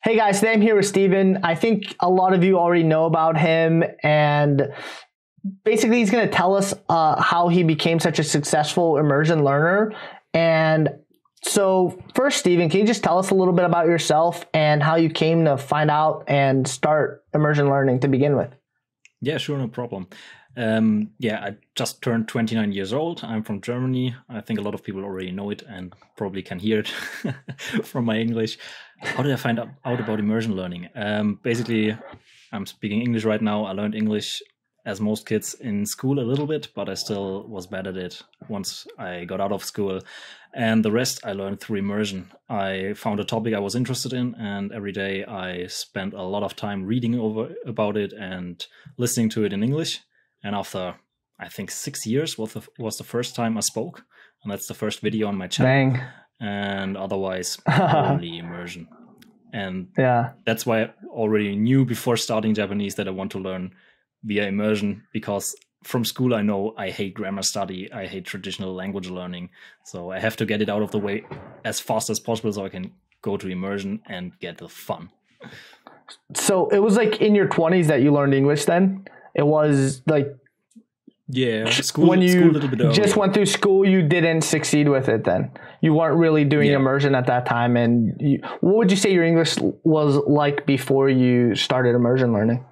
Hey guys, today I'm here with Steven. I think a lot of you already know about him, and basically he's going to tell us how he became such a successful immersion learner. And so first, Steven, can you just tell us a little bit about yourself and how you came to find out and start immersion learning to begin with? Yeah, sure, no problem. I just turned 29 years old. I'm from Germany. I think a lot of people already know it and probably can hear it from my English. How did I find out about immersion learning? Basically, I'm speaking English right now. I learned English as most kids in school a little bit, but I still was bad at it once I got out of school. And the rest I learned through immersion. I found a topic I was interested in, and every day I spent a lot of time reading about it and listening to it in English. And after, I think, 6 years was the first time I spoke. And that's the first video on my channel. Dang. And otherwise, only immersion. And that's why I already knew before starting Japanese that I want to learn via immersion, because from school I know I hate grammar study, I hate traditional language learning. So I have to get it out of the way as fast as possible so I can go to immersion and get the fun. So it was like in your 20s that you learned English then? It was like... Yeah, school a little bit earlier. Just went through school, you didn't succeed with it then. You weren't really doing immersion at that time. And what would you say your English was like before you started immersion learning?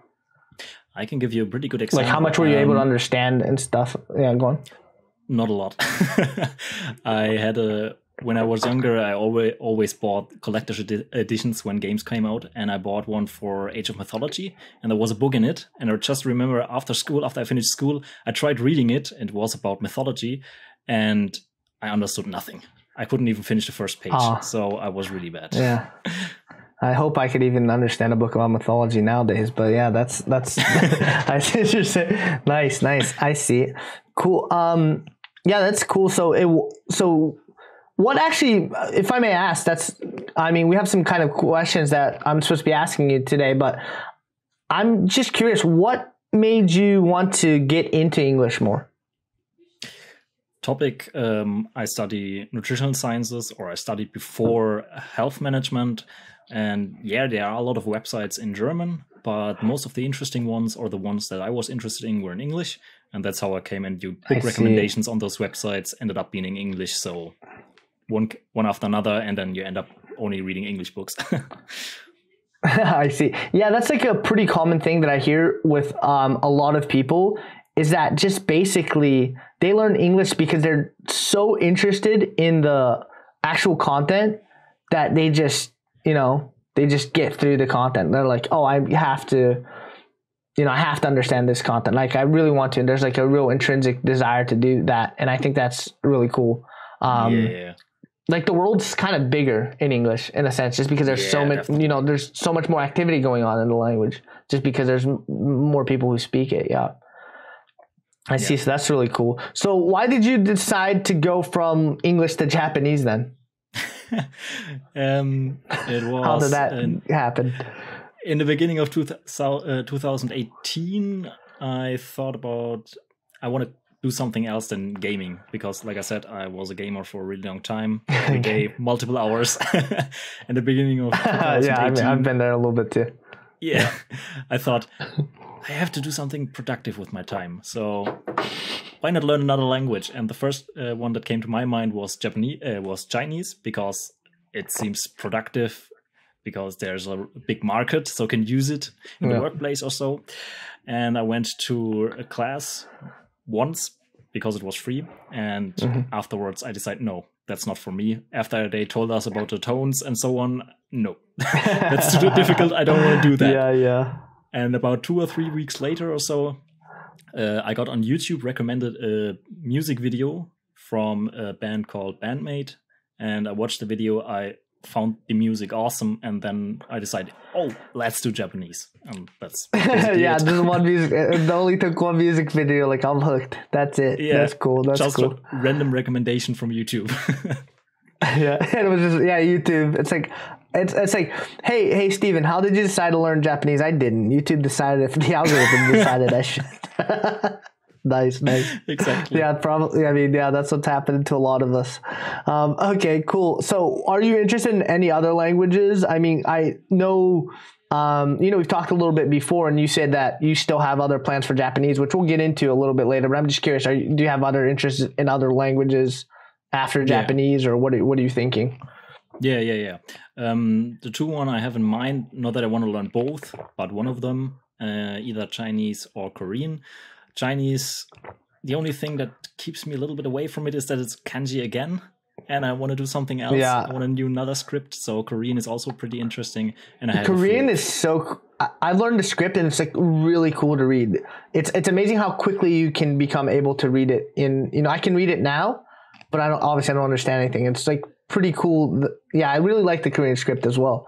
I can give you a pretty good example. Like how much were you able to understand and stuff? Yeah, go on. Not a lot. When I was younger, I always bought collector's editions when games came out, and I bought one for Age of Mythology, and there was a book in it. And I just remember after I finished school, I tried reading it. It was about mythology, and I understood nothing. I couldn't even finish the first page, so I was really bad. Yeah. I hope I could even understand a book about mythology nowadays, but yeah, that's I see what you're saying. Nice. I see. Cool. Yeah, that's cool. So what actually, if I may ask, we have some kind of questions that I'm supposed to be asking you today, but I'm just curious, what made you want to get into English more? Topic, I study nutritional sciences, or I studied before health management. And yeah, there are a lot of websites in German, but most of the interesting ones, or the ones that I was interested in, were in English. And that's how I came into book recommendations on those websites, ended up being in English. So one after another, and then you end up only reading English books. I see. Yeah, that's like a pretty common thing that I hear with a lot of people, is that just basically they learn English because they're so interested in the actual content that they just get through the content. They're like, oh, I have to understand this content. Like, I really want to. And there's like a real intrinsic desire to do that. And I think that's really cool. Like the world's kind of bigger in English in a sense, just because there's so much, there's so much more activity going on in the language, just because there's more people who speak it. Yeah. I see. So that's really cool. So why did you decide to go from English to Japanese then? It was, how did that happen? In the beginning of 2018, I thought about, I want to do something else than gaming, because like I said, I was a gamer for a really long time, every day, multiple hours. In the beginning of 2018, yeah, I've been there a little bit too. Yeah, I thought I have to do something productive with my time. So why not learn another language? And the first one that came to my mind was Chinese, because it seems productive, because there's a big market, so can use it in the workplace or so. And I went to a class once because it was free, and afterwards I decided, no, that's not for me. After they told us about the tones and so on, no, that's too difficult. I don't want to do that. Yeah. And about 2 or 3 weeks later or so, I got on YouTube recommended a music video from a band called Bandmate, and I watched the video. I found the music awesome, and then I decided, oh, let's do Japanese. And that's this one music. It only took one music video. Like, I'm hooked. That's it. Yeah, that's cool. That's just cool. A random recommendation from YouTube. Yeah, it was just YouTube. It's like hey Steven, how did you decide to learn Japanese? I didn't. YouTube decided it. The algorithm decided I should. Nice. Exactly. Yeah, probably. I mean, yeah, that's what's happening to a lot of us. Okay, cool. So, are you interested in any other languages? I mean, I know, we've talked a little bit before, and you said that you still have other plans for Japanese, which we'll get into a little bit later. But I'm just curious: do you have other interests in other languages after Japanese, or what are you thinking? Yeah. The two one I have in mind, not that I want to learn both, but one of them, either Chinese or Korean. Chinese, the only thing that keeps me a little bit away from it is that it's kanji again, and I want to do something else. Yeah. I want to do another script, so Korean is also pretty interesting. And I have Korean is so. I've learned the script, and it's like really cool to read. It's amazing how quickly you can become able to read it. I can read it now, but I don't understand anything. It's like pretty cool. Yeah, I really like the Korean script as well.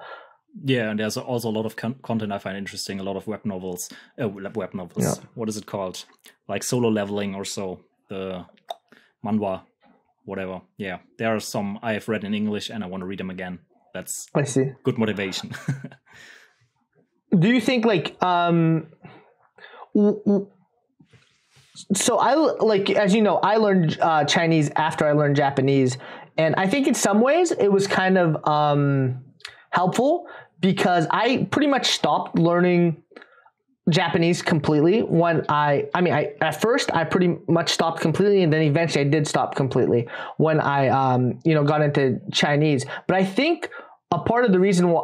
Yeah, and there's also a lot of content I find interesting. A lot of web novels. Yeah. What is it called? Like solo leveling or so. The manhwa, whatever. Yeah, there are some I have read in English, and I want to read them again. That's I see. Good motivation. Do you think so as you know, I learned Chinese after I learned Japanese, and I think in some ways it was kind of helpful because I pretty much stopped learning Japanese completely when at first I pretty much stopped completely, and then eventually I did stop completely when I got into Chinese. But I think a part of the reason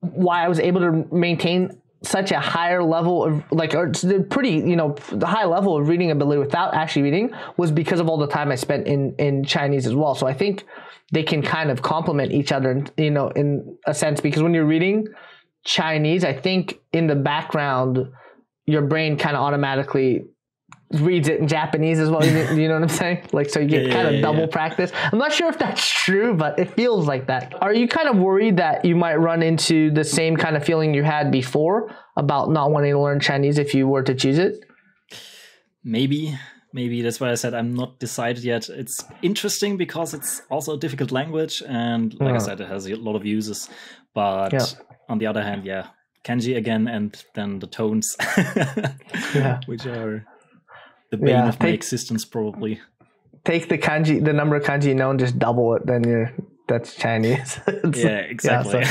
why I was able to maintain such a higher level of the high level of reading ability without actually reading was because of all the time I spent in Chinese as well. So I think they can kind of complement each other, in a sense, because when you're reading Chinese, I think in the background, your brain kind of automatically reads it in Japanese as well. You know what I'm saying? So you get kind of double practice. I'm not sure if that's true, but it feels like that. Are you kind of worried that you might run into the same kind of feeling you had before about not wanting to learn Chinese if you were to choose it? Maybe that's why I said I'm not decided yet. It's interesting because it's also a difficult language, and like I said, it has a lot of uses. But on the other hand, kanji again, and then the tones, which are the bane of my existence, probably. Take the kanji, the number of kanji you know, and just double it. Then that's Chinese. Exactly.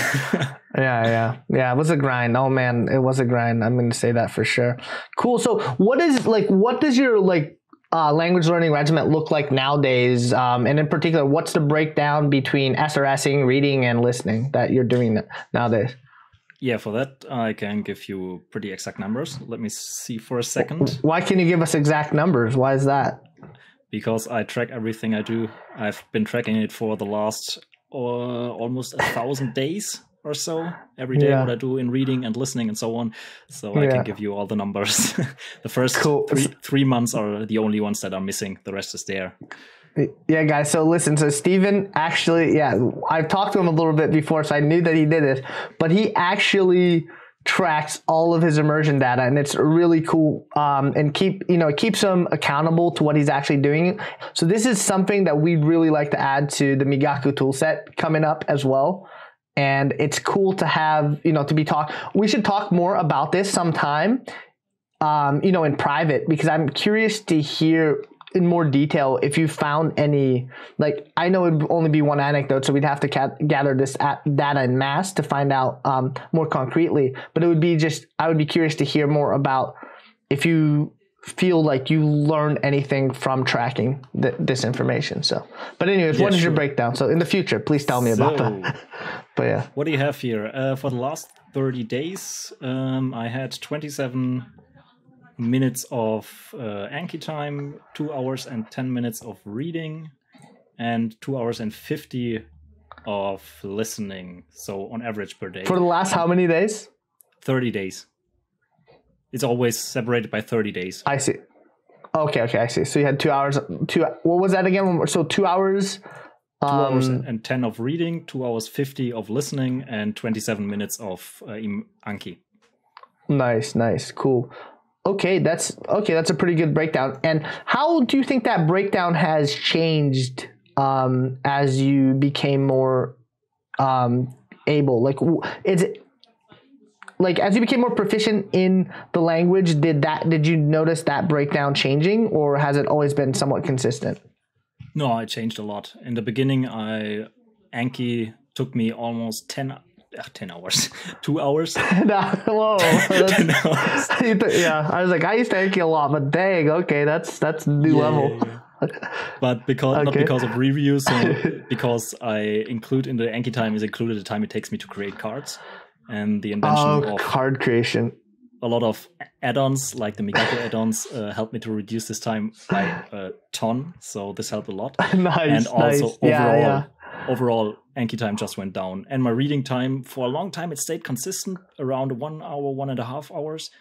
Yeah. It was a grind. Oh man, it was a grind. I'm going to say that for sure. Cool. So what does your language learning regiment look like nowadays? And in particular, what's the breakdown between SRSing, reading, and listening that you're doing nowadays? Yeah, for that, I can give you pretty exact numbers. Let me see for a second. Why can you give us exact numbers? Why is that? Because I track everything I do. I've been tracking it for the last almost 1,000 days or so. Every day what I do in reading and listening and so on. So I can give you all the numbers. The first three months are the only ones that are missing. The rest is there. Yeah, guys. So listen, Steven actually, I've talked to him a little bit before, so I knew that he did it, but he actually tracks all of his immersion data, and it's really cool. And keeps him accountable to what he's actually doing. So this is something that we'd really like to add to the Migaku toolset coming up as well. And it's cool to have, we should talk more about this sometime, in private, because I'm curious to hear in more detail if you found any, I know it would only be one anecdote, so we'd have to gather this data in mass to find out more concretely, but I would be curious to hear more about if you feel like you learned anything from tracking this information. So, but anyways, what is your breakdown? So in the future, please tell me about that. But what do you have here? For the last 30 days, I had 27 minutes of Anki time, 2 hours and 10 minutes of reading, and 2 hours and 50 of listening. So on average per day. For the last how many days? 30 days. It's always separated by 30 days. I see. Okay, I see. So you had 2 hours. What was that again? So 2 hours. 2 hours and 10 of reading, 2 hours 50 of listening, and 27 minutes of Anki. Nice, cool. Okay, that's a pretty good breakdown. And how do you think that breakdown has changed as you became more able? like as you became more proficient in the language, did you notice that breakdown changing, or has it always been somewhat consistent? No, I changed a lot. In the beginning, Anki took me almost 10 hours, 2 hours. Whoa, 10 hours. Yeah, I was like, I used to Anki a lot, but dang, okay, that's new level. But not because of reviews, so because I include in the Anki time is included the time it takes me to create cards, and the invention of card creation. A lot of add-ons like the Migaku add-ons helped me to reduce this time by a ton. So this helped a lot. Nice. And also nice. overall Anki time just went down. And my reading time for a long time it stayed consistent around 1 hour, 1.5 hours.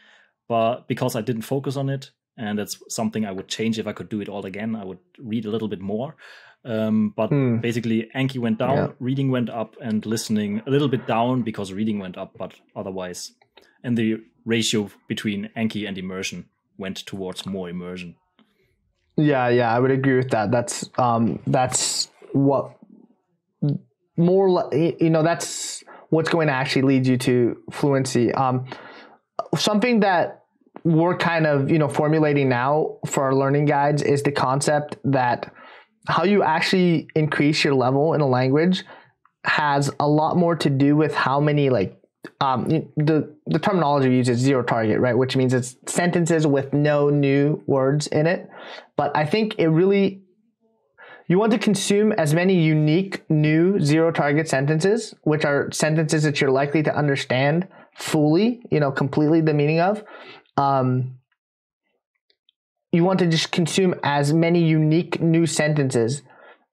But because I didn't focus on it, and that's something I would change if I could do it all again, I would read a little bit more. But basically Anki went down, reading went up, and listening a little bit down because reading went up, but otherwise. And the ratio between Anki and immersion went towards more immersion. Yeah, I would agree with that. That's what more, that's what's going to actually lead you to fluency. Something that we're kind of, formulating now for our learning guides is the concept that how you actually increase your level in a language has a lot more to do with how many the terminology we use is zero target, right? Which means it's sentences with no new words in it. But I think you want to consume as many unique new zero target sentences, which are sentences that you're likely to understand fully, completely the meaning of. You want to just consume as many unique new sentences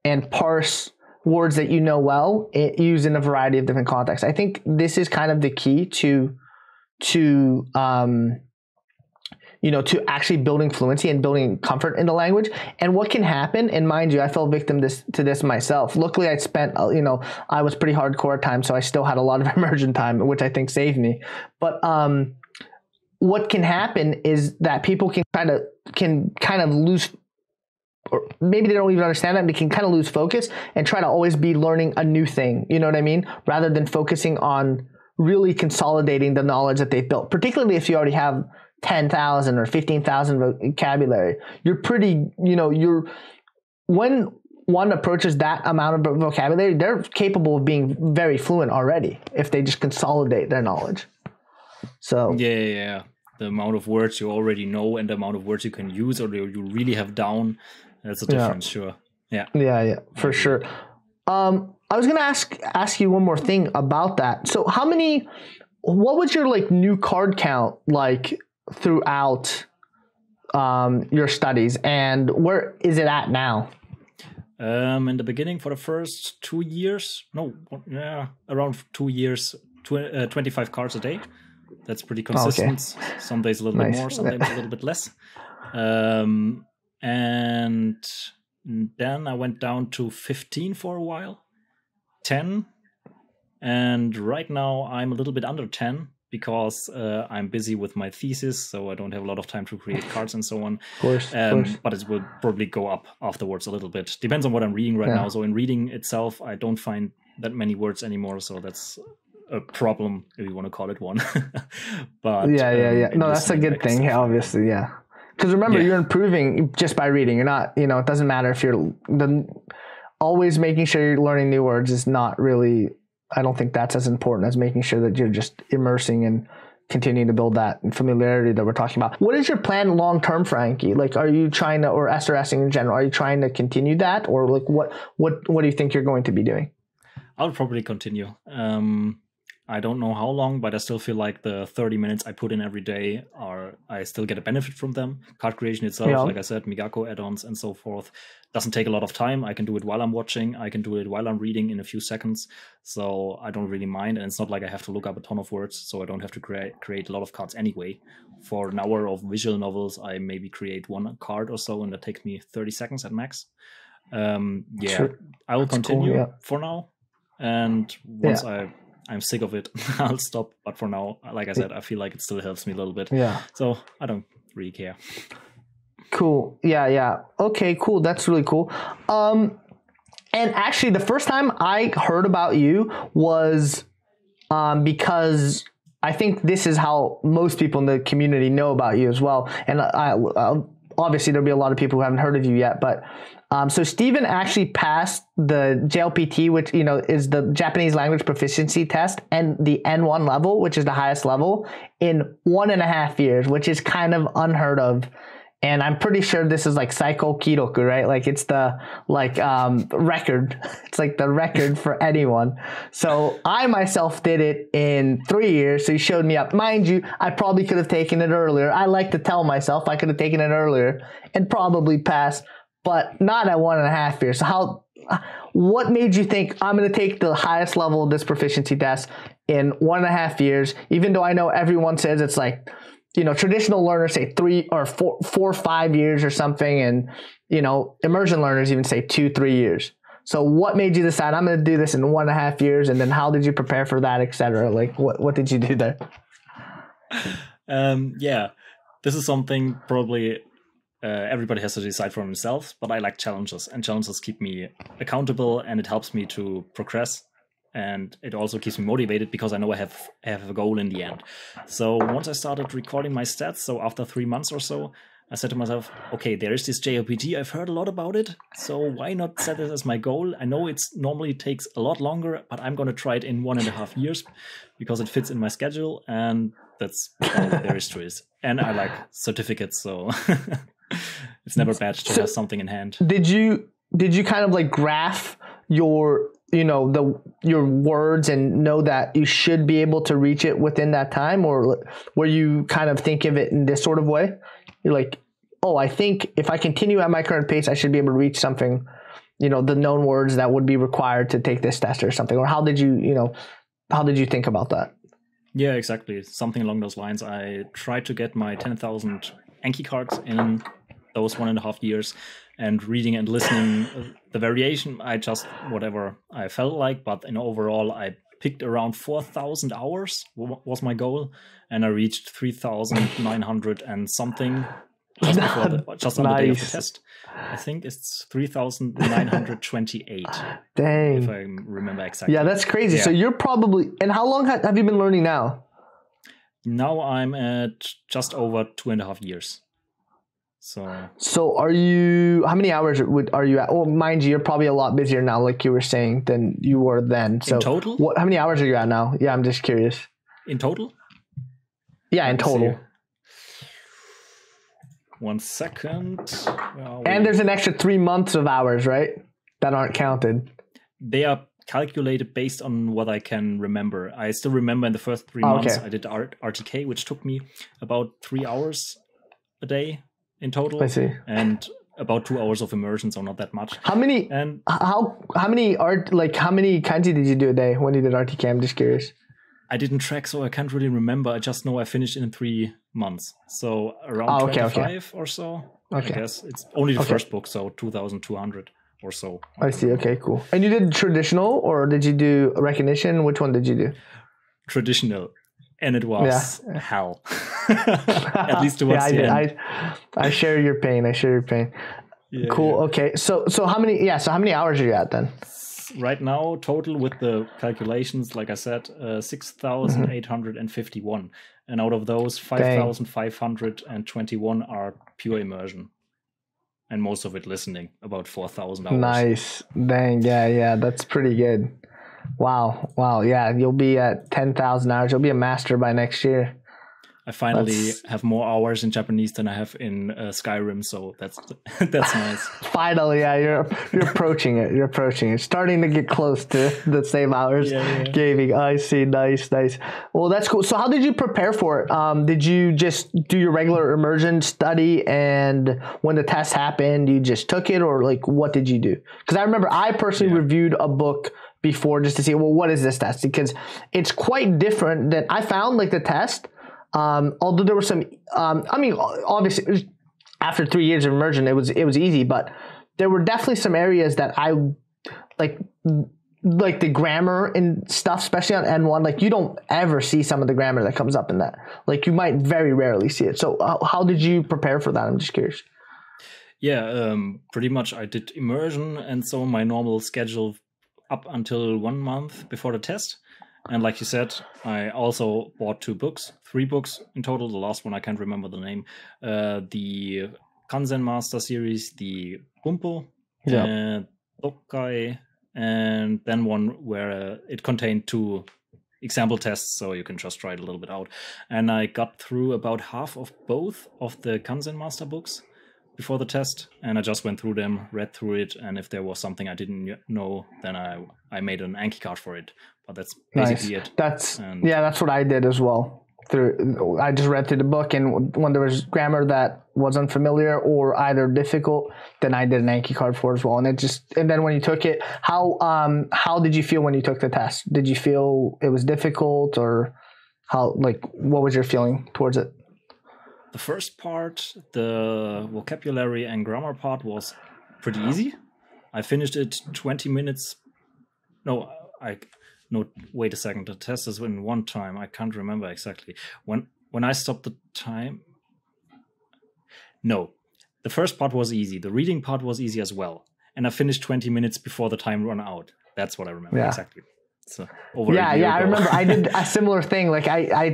and parse words that well, used in a variety of different contexts. I think this is kind of the key to actually building fluency and building comfort in the language. And what can happen, and mind you, I fell victim to this myself. Luckily, I spent, I was pretty hardcore at times, so I still had a lot of immersion time, which I think saved me. But what can happen is that people can kind of lose, or maybe they don't even understand that, they can kind of lose focus and try to always be learning a new thing, you know what I mean? Rather than focusing on really consolidating the knowledge that they've built, particularly if you already have 10,000 or 15,000 vocabulary. You're pretty, when one approaches that amount of vocabulary, they're capable of being very fluent already if they just consolidate their knowledge. So yeah. The amount of words you already know and the amount of words you can use or you really have down, that's a difference, sure. Yeah, for sure. I was gonna ask you one more thing about that. So what was your new card count throughout your studies, and where is it at now? In the beginning, for the first 2 years, around 2 years, 25 cards a day. That's pretty consistent. Okay. Some days a little bit more, some days a little bit less. And then I went down to 15 for a while, 10. And right now I'm a little bit under 10 because I'm busy with my thesis, so I don't have a lot of time to create cards and so on. Of course. But it will probably go up afterwards a little bit. Depends on what I'm reading right now. So in reading itself, I don't find that many words anymore, so that's a problem, if you want to call it one. But no, that's a good thing. Yeah, obviously, because remember, you're improving just by reading. You're not, it doesn't matter if you're always making sure you're learning new words is not really, I don't think that's as important as making sure that you're just immersing and continuing to build that familiarity that we're talking about. What is your plan long term for Anki? Are you trying to, or SRSing in general, are you trying to continue that, or what do you think you're going to be doing? I'll probably continue. I don't know how long, but I still feel like the 30 minutes I put in every day I still get a benefit from them. Card creation itself, like I said, Migaku add-ons and so forth, doesn't take a lot of time. I can do it while I'm watching. I can do it while I'm reading in a few seconds. So I don't really mind. And it's not like I have to look up a ton of words. So I don't have to create a lot of cards anyway. For an hour of visual novels, I maybe create one card or so, and that takes me 30 seconds at max. Sure. I will continue for now. And once I'm sick of it, I'll stop. But for now, like I said, I feel like it still helps me a little bit. Yeah. So I don't really care. Cool. Yeah. Okay, cool. That's really cool. And actually, the first time I heard about you was because I think this is how most people in the community know about you as well. And obviously there'll be a lot of people who haven't heard of you yet, but so Steven actually passed the JLPT, which, you know, is the Japanese language proficiency test, and the N1 level, which is the highest level, in 1.5 years, which is kind of unheard of. And I'm pretty sure this is like Saiko Kiroku, right? Like it's the record. It's like the record for anyone. So I myself did it in 3 years. So he showed me up. Mind you, I probably could have taken it earlier. I like to tell myself I could have taken it earlier and probably passed, but not at 1.5 years. So what made you think I'm going to take the highest level of this proficiency test in 1.5 years, even though I know everyone says it's like, you know, traditional learners say 3 or 4 or 5 years or something. And, you know, immersion learners even say 2-3 years. So what made you decide I'm going to do this in 1.5 years? And then how did you prepare for that, etc.? Like what did you do there? Yeah, this is something probably everybody has to decide for themselves, but I like challenges, and challenges keep me accountable, and it helps me to progress. And it also keeps me motivated because I know I have a goal in the end. So once I started recording my stats, so after 3 months or so, I said to myself, okay, there is this JLPT. I've heard a lot about it. So why not set it as my goal? I know it's normally takes a lot longer, but I'm going to try it in 1.5 years because it fits in my schedule. And that's all there is to it. And I like certificates, so it's never bad to have something in hand. Did you kind of like graph your, you know, your words and know that you should be able to reach it within that time? Or were you kind of think of it in this sort of way? You're like, oh, I think if I continue at my current pace, I should be able to reach something, you know, the known words that would be required to take this test or something. Or how did you think about that? Yeah, exactly. Something along those lines. I tried to get my 10,000 Anki cards in those 1.5 years, and reading and listening the variation, I just whatever I felt like, but in overall I picked around 4,000 hours was my goal, and I reached 3,900 and something just on the day of the test. I think it's 3,928. Dang, if I remember exactly. Yeah, that's crazy. Yeah. So you're probably, and how long have you been learning now? Now I'm at just over 2.5 years. So are you, how many hours are you at? Oh, mind you, you're probably a lot busier now, like you were saying, than you were then. So in total? How many hours are you at now? Yeah, I'm just curious. In total? Yeah, in total. 1 second. And there's an extra 3 months of hours, right? That aren't counted. They are calculated based on what I can remember. I still remember in the first 3 months I did RTK, which took me about 3 hours a day in total. I see. And about 2 hours of immersion, so not that much. How many kanji did you do a day when you did RTK? I'm just curious. I didn't track, so I can't really remember. I just know I finished in 3 months. So around 25 or so. Okay. I guess it's only the first book, so 2,200 or so. I see. Okay, cool. And you did traditional, or did you do recognition? Which one did you do? Traditional. And it was hell. At least towards the end. I share your pain. Yeah, cool. Yeah. Okay. So how many hours are you at then? Right now, total with the calculations, like I said, 6,851. And out of those, 5,521 are pure immersion. And most of it listening, about 4,000 hours. Nice. Dang. Yeah. That's pretty good. Wow. Yeah, you'll be at 10,000 hours. You'll be a master by next year. I finally have more hours in Japanese than I have in Skyrim, so that's nice. Finally, yeah, you're approaching it. You're approaching it. Starting to get close to the same hours gaming. I see. Nice. Well, that's cool. So how did you prepare for it? Did you just do your regular immersion study, and when the test happened, you just took it, or like what did you do? Because I remember I personally reviewed a book before just to see, well, what is this test? Because it's quite different than I found, like the test. Although there were some, obviously after 3 years of immersion, it was easy, but there were definitely some areas that I like the grammar and stuff, especially on N1. Like you don't ever see some of the grammar that comes up in that. Like you might very rarely see it. So how did you prepare for that? I'm just curious. Yeah, pretty much I did immersion and so my normal schedule up until 1 month before the test. And like you said, I also bought 3 books in total. The last one, I can't remember the name. The Kanzen Master series, the Bumpo, Tokai, and then one where it contained 2 example tests, so you can just try it a little bit out. And I got through about half of both of the Kanzen Master books before the test, and I just went through them, read through it, and if there was something I didn't know, then I made an Anki card for it. But that's basically it. That's what I did as well. I just read through the book, and when there was grammar that was unfamiliar or either difficult, then I did an Anki card for it as well. And then when you took it, how did you feel when you took the test? Did you feel it was difficult, or what was your feeling towards it? The first part, the vocabulary and grammar part, was pretty easy. I finished it 20 minutes. No, wait a second. The test is in one time. I can't remember exactly. When I stopped the time... No, the first part was easy. The reading part was easy as well. And I finished 20 minutes before the time ran out. That's what I remember exactly. So over a year ago. I remember I did a similar thing. Like I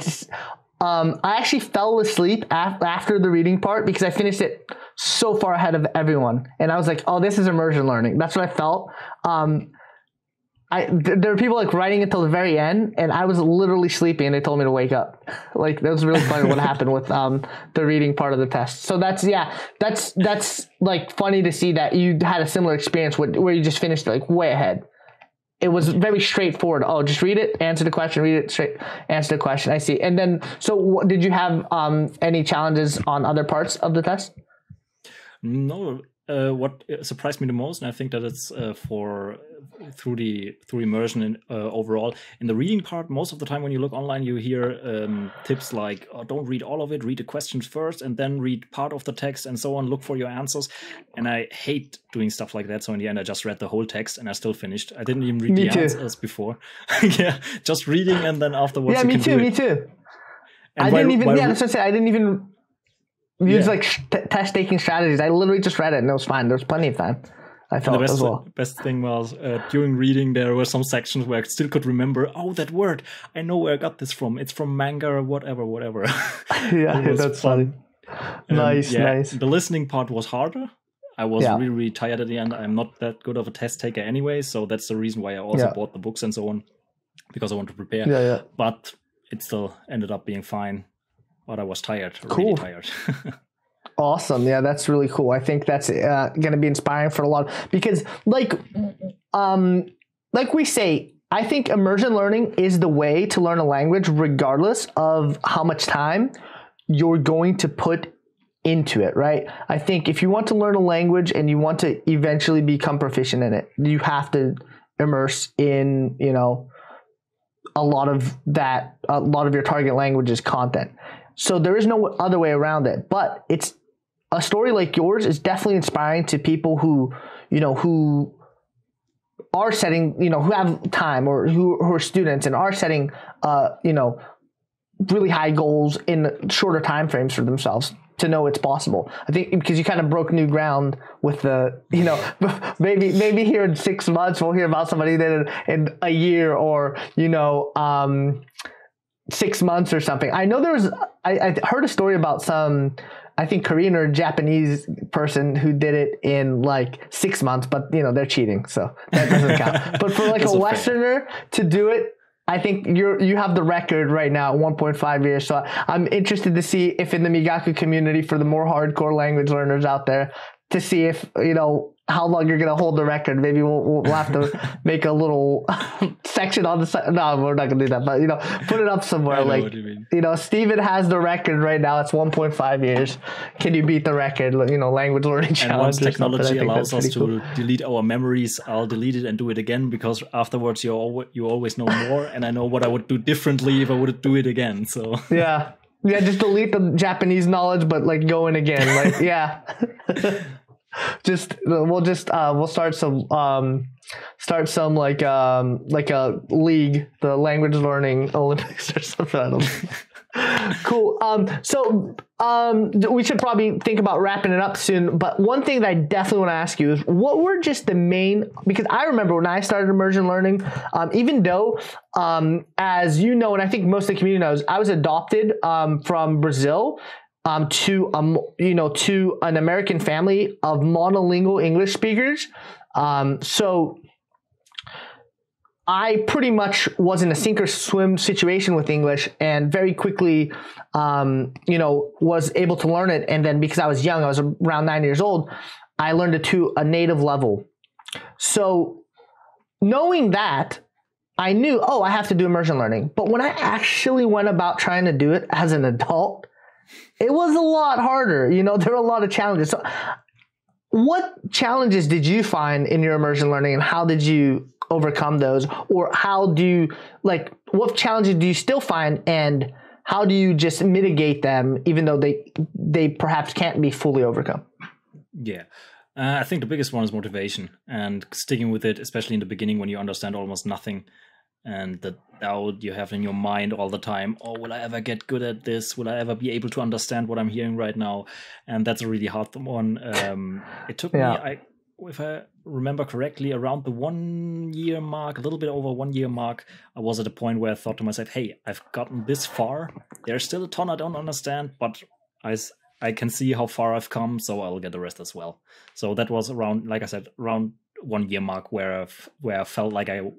actually fell asleep after the reading part because I finished it so far ahead of everyone. And I was like, oh, this is immersion learning. That's what I felt. There were people like writing until the very end, and I was literally sleeping, and they told me to wake up. Like, that was really funny what happened with the reading part of the test. So that's like funny to see that you had a similar experience where you just finished like way ahead. It was very straightforward. Oh, just read it, answer the question, read it, straight, answer the question. I see. And then, so did you have any challenges on other parts of the test? No. What surprised me the most, and I think that it's through immersion overall, in the reading part, most of the time when you look online, you hear tips like, oh, don't read all of it, read the questions first, and then read part of the text, and so on, look for your answers. And I hate doing stuff like that, so in the end, I just read the whole text, and I still finished. I didn't even read the answers before. Yeah, just reading, and then afterwards me too. I didn't even use test taking strategies. I literally just read it and it was fine. There was plenty of time. I felt as well. The best thing was during reading, there were some sections where I still could remember, oh, that word. I know where I got this from. It's from manga or whatever. Yeah, that's funny. Nice. The listening part was harder. I was really, really tired at the end. I'm not that good of a test taker anyway, so that's the reason why I also bought the books and so on, because I want to prepare. Yeah. But it still ended up being fine. But I was tired, really tired. Awesome. Yeah, that's really cool. I think that's going to be inspiring for a lot because like we say, I think immersion learning is the way to learn a language regardless of how much time you're going to put into it, right? I think if you want to learn a language and you want to eventually become proficient in it, you have to immerse in, a lot of your target language's content. So there is no other way around it, but it's a story like yours is definitely inspiring to people who are setting, who have time or who are students and are setting, really high goals in shorter time frames for themselves to know it's possible. I think because you kind of broke new ground with the, maybe here in 6 months, we'll hear about somebody that in a year or, 6 months or something. I know I heard a story about some, I think Korean or Japanese person who did it in like 6 months, but they're cheating, so that doesn't count. But for like a Westerner to do it, I think you have the record right now at 1.5 years. So I'm interested to see if in the Migaku community, for the more hardcore language learners out there, to see if how long you're gonna hold the record. Maybe we'll have to make a little section on the side. No, we're not gonna do that. But put it up somewhere. Like Steven has the record right now. It's 1.5 years. Can you beat the record? Language learning challenge. And once technology allows us to delete our memories, I'll delete it and do it again, because afterwards you always know more, and I know what I would do differently if I would do it again. So yeah, just delete the Japanese knowledge, but like go in again. We'll start some like a league, the language learning Olympics or something. I don't know. Cool. So we should probably think about wrapping it up soon. But one thing that I definitely want to ask you is, what were just the main? Because I remember when I started immersion learning, even though, as you know, and I think most of the community knows, I was adopted from Brazil to an American family of monolingual English speakers. So I pretty much was in a sink or swim situation with English, and very quickly, was able to learn it. And then because I was young, I was around 9 years old, I learned it to a native level. So knowing that, I knew, I have to do immersion learning. But when I actually went about trying to do it as an adult, it was a lot harder. There were a lot of challenges. So what challenges did you find in your immersion learning, and how did you overcome those? Or how do you, what challenges do you still find, and how do you just mitigate them, even though they perhaps can't be fully overcome? Yeah. I think the biggest one is motivation, and sticking with it, especially in the beginning when you understand almost nothing, and the doubt you have in your mind all the time. Oh, will I ever get good at this? Will I ever be able to understand what I'm hearing right now? And that's a really hard one. It took me, if I remember correctly, around the 1 year mark, a little bit over 1 year mark, I was at a point where I thought to myself, hey, I've gotten this far. There's still a ton I don't understand, but I can see how far I've come, so I'll get the rest as well. So that was around, like I said, around 1 year mark where I felt like I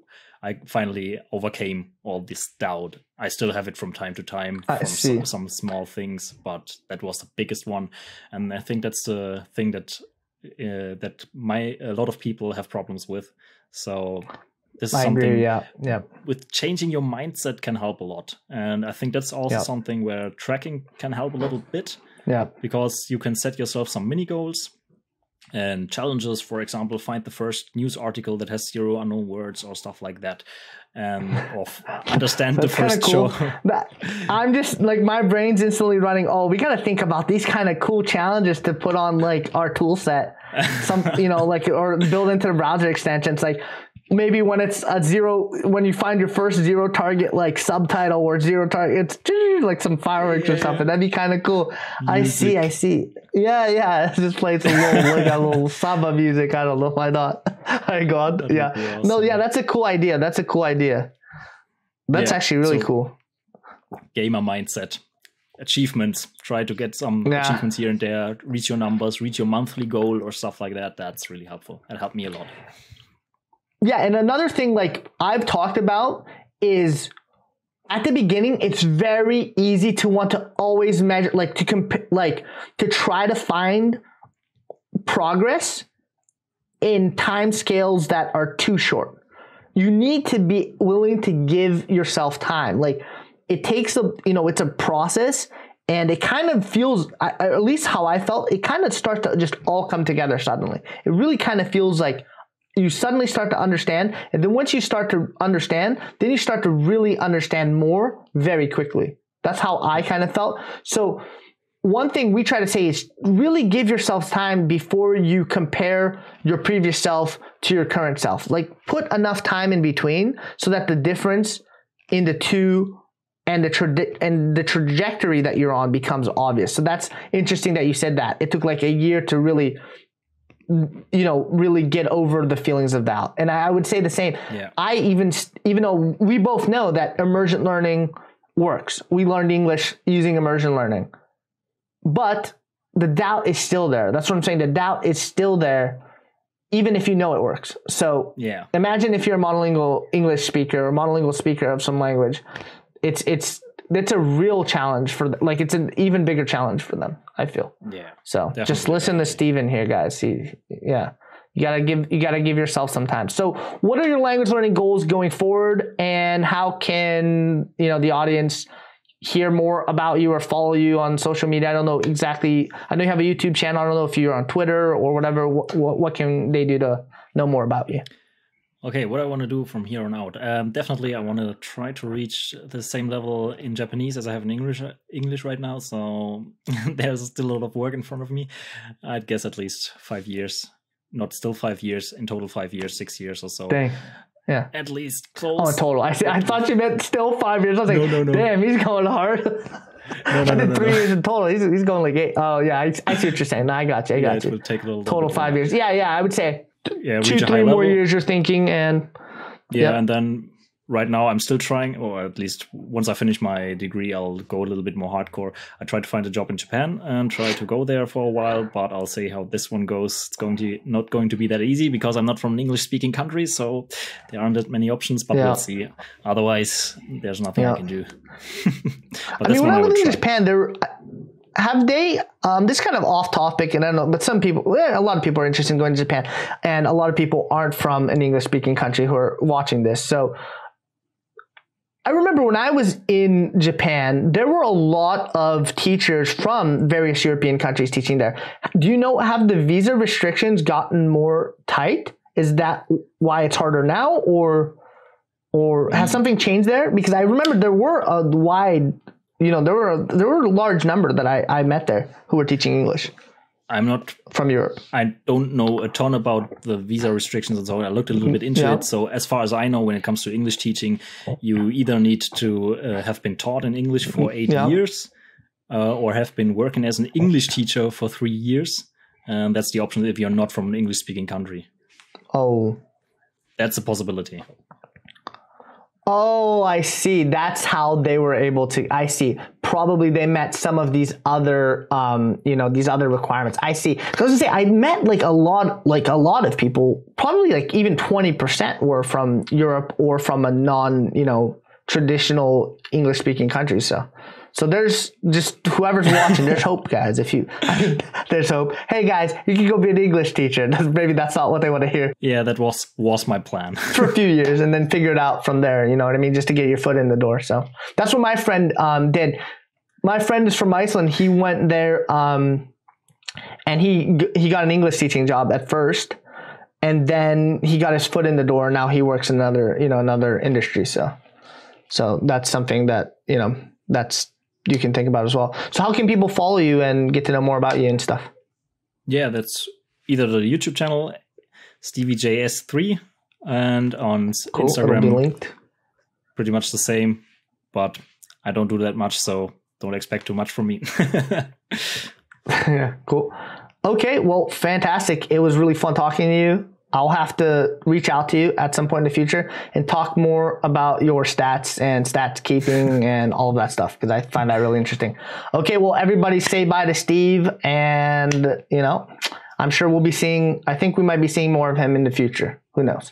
finally overcame all this doubt. I still have it from time to time from some small things, but that was the biggest one. And I think that's the thing that a lot of people have problems with. So this is something with changing your mindset can help a lot. And I think that's also something where tracking can help a little bit. Yeah, because you can set yourself some mini goals and challenges. For example, find the first news article that has 0 unknown words or stuff like that, and understand the first cool. show. I'm just my brain's instantly running. Oh, we got to think about these kind of cool challenges to put on our tool set. Or build into the browser extensions. Maybe when it's a 0, when you find your first 0 target subtitle or 0 target, it's some fireworks or something. That'd be kind of cool. Music. I see. Yeah. Just play some a little samba music. I don't know why not. My God. Yeah. Awesome. No. Yeah. That's a cool idea. That's actually really cool. Gamer mindset. Achievements. Try to get some achievements here and there. Reach your numbers. Reach your monthly goal or stuff like that. That's really helpful. That helped me a lot. Yeah, and another thing I've talked about is at the beginning, it's very easy to want to always measure, to try to find progress in time scales that are too short. You need to be willing to give yourself time. It takes it's a process, and it kind of feels, at least how I felt, it kind of starts to just all come together suddenly. It really kind of feels like you suddenly start to understand, and then once you start to understand, then you start to really understand more very quickly. That's how I kind of felt. So one thing we try to say is really give yourself time before you compare your previous self to your current self. Put enough time in between so that the difference in the two and the trajectory that you're on becomes obvious. So that's interesting that you said that. It took a year to really get over the feelings of doubt. And I would say the same. Yeah. I even though we both know that immersion learning works, we learned English using immersion learning, but the doubt is still there. That's what I'm saying. The doubt is still there, even if you know it works. So imagine if you're a monolingual English speaker or monolingual speaker of some language, it's a real challenge for it's an even bigger challenge for them, I feel. Yeah. So definitely. Just listen to Steven here, guys. You gotta give yourself some time. So what are your language learning goals going forward, and how can the audience hear more about you or follow you on social media? I don't know exactly. I know you have a YouTube channel. I don't know if you're on Twitter or whatever. What can they do to know more about you? Okay, what I want to do from here on out. Definitely, I want to try to reach the same level in Japanese as I have in English right now. So there's still a lot of work in front of me. I'd guess at least 5 years. Not still 5 years, in total 5 years, 6 years or so. Dang. Yeah. At least close. Oh, total. I thought you meant still 5 years. I was like, no. Damn, he's going hard. No, I did 3 years in total. He's going like 8. Oh yeah, I see what you're saying. No, I got you. It will take a little total 5 years. Yeah, I would say 2-3 more years you're thinking, and and then right now I'm still trying, or at least once I finish my degree, I'll go a little bit more hardcore. I try to find a job in Japan and try to go there for a while, but I'll see how this one goes. It's not going to be that easy because I'm not from an English-speaking country, so there aren't that many options, but we'll see. Otherwise, there's nothing I can do. But I mean, when I lived in Japan, have they, this kind of off topic, and I don't know, but a lot of people are interested in going to Japan, and a lot of people aren't from an English-speaking country who are watching this, so I remember when I was in Japan, there were a lot of teachers from various European countries teaching there. Do you know, have the visa restrictions gotten more tight? Is that why it's harder now, or has something changed there? Because I remember there were a wide, there were a large number that I met there who were teaching English. I'm not from Europe. I don't know a ton about the visa restrictions and so on. I looked a little bit into it. So as far as I know, when it comes to English teaching, you either need to have been taught in English for 8 years or have been working as an English teacher for 3 years. And that's the option if you're not from an English-speaking country. Oh. That's a possibility. Oh, I see. That's how they were able to. I see. Probably they met some of these other, these other requirements. I see. Because I was gonna say, I met like a lot of people. Probably like even 20% were from Europe or from a traditional English-speaking country. So there's just whoever's watching, there's hope, guys. There's hope. Hey, guys, you can go be an English teacher. Maybe that's not what they want to hear. Yeah, that was my plan. For a few years and then figure it out from there, you know what I mean? Just to get your foot in the door. So that's what my friend did. My friend is from Iceland. He went there and he got an English teaching job at first. And then he got his foot in the door. Now he works in another industry. So that's something that, you can think about as well. So how can people follow you and get to know more about you and stuff? Yeah, that's either the YouTube channel, StevieJS3, and on Instagram, it'll be linked. Pretty much the same, but I don't do that much, so don't expect too much from me. Yeah, cool. Okay, well, fantastic. It was really fun talking to you. I'll have to reach out to you at some point in the future and talk more about your stats and stats keeping and all of that stuff, because I find that really interesting. Okay, well, everybody say bye to Steve, and, I'm sure I think we might be seeing more of him in the future. Who knows?